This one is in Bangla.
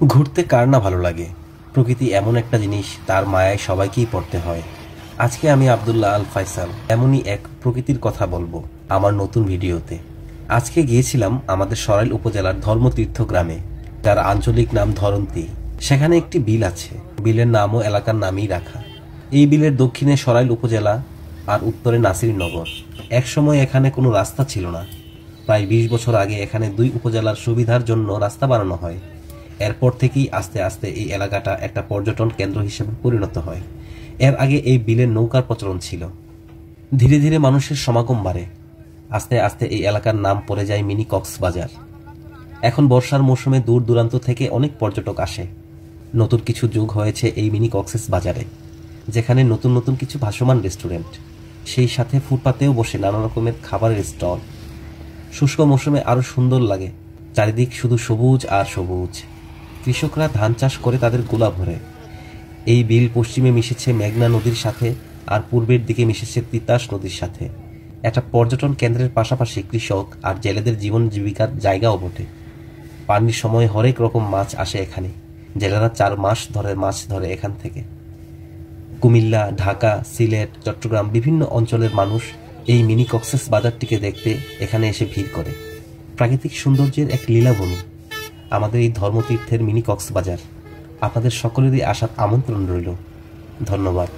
ঘুরতে কার না ভালো লাগে। প্রকৃতি এমন একটা জিনিস, তার মায়ায় সবাইকেই পড়তে হয়। আজকে আমি আব্দুল্লাহ আল ফায়সাল এমনই এক প্রকৃতির কথা বলবো আমার নতুন ভিডিওতে। আজকে গিয়েছিলাম আমাদের সরাইল উপজেলার ধর্মতীর্থ গ্রামে, যার আঞ্চলিক নাম ধরন্তী। সেখানে একটি বিল আছে, বিলের নামও এলাকার নামেই রাখা। এই বিলের দক্ষিণে সরাইল উপজেলা আর উত্তরে নাসিরনগর। একসময় এখানে কোনো রাস্তা ছিল না। প্রায় ২০ বছর আগে এখানে দুই উপজেলার সুবিধার জন্য রাস্তা বানানো হয়। এরপর থেকেই আস্তে আস্তে এই এলাকাটা একটা পর্যটন কেন্দ্র হিসেবে পরিণত হয়। এর আগে এই বিলের নৌকার প্রচলন ছিল। ধীরে ধীরে মানুষের সমাগম বাড়ে। আস্তে আস্তে এই এলাকার নাম পড়ে যায় মিনি কক্সবাজার। এখন বর্ষার মৌসুমে দূর দূরান্ত থেকে অনেক পর্যটক আসে। নতুন কিছু যোগ হয়েছে এই মিনি কক্সেস বাজারে, যেখানে নতুন নতুন কিছু ভাসমান রেস্টুরেন্ট, সেই সাথে ফুটপাতেও বসে নানা রকমের খাবারের স্টল। শুষ্ক মৌসুমে আরো সুন্দর লাগে, চারিদিক শুধু সবুজ আর সবুজ। কৃষকরা ধান চাষ করে তাদের গোলা ভরে। এই বিল পশ্চিমে মিশেছে মেঘনা নদীর সাথে, আর পূর্বের দিকে মিশেছে তিতাস নদীর সাথে। একটা পর্যটন কেন্দ্রের পাশাপাশি কৃষক আর জেলেদের জীবন জীবিকার জায়গাও বটে। পানির সময় হরেক রকম মাছ আসে এখানে। জেলেরা ৪ মাস ধরে মাছ ধরে এখান থেকে। কুমিল্লা, ঢাকা, সিলেট, চট্টগ্রাম বিভিন্ন অঞ্চলের মানুষ এই মিনি কক্সেস বাজারটিকে দেখতে এখানে এসে ভিড় করে। প্রাকৃতিক সৌন্দর্যের এক লীলাভূমি আমাদের এই ধর্মতীর্থের মিনি কক্সবাজার। আপনাদের সকলেরই আসার আমন্ত্রণ রইল। ধন্যবাদ।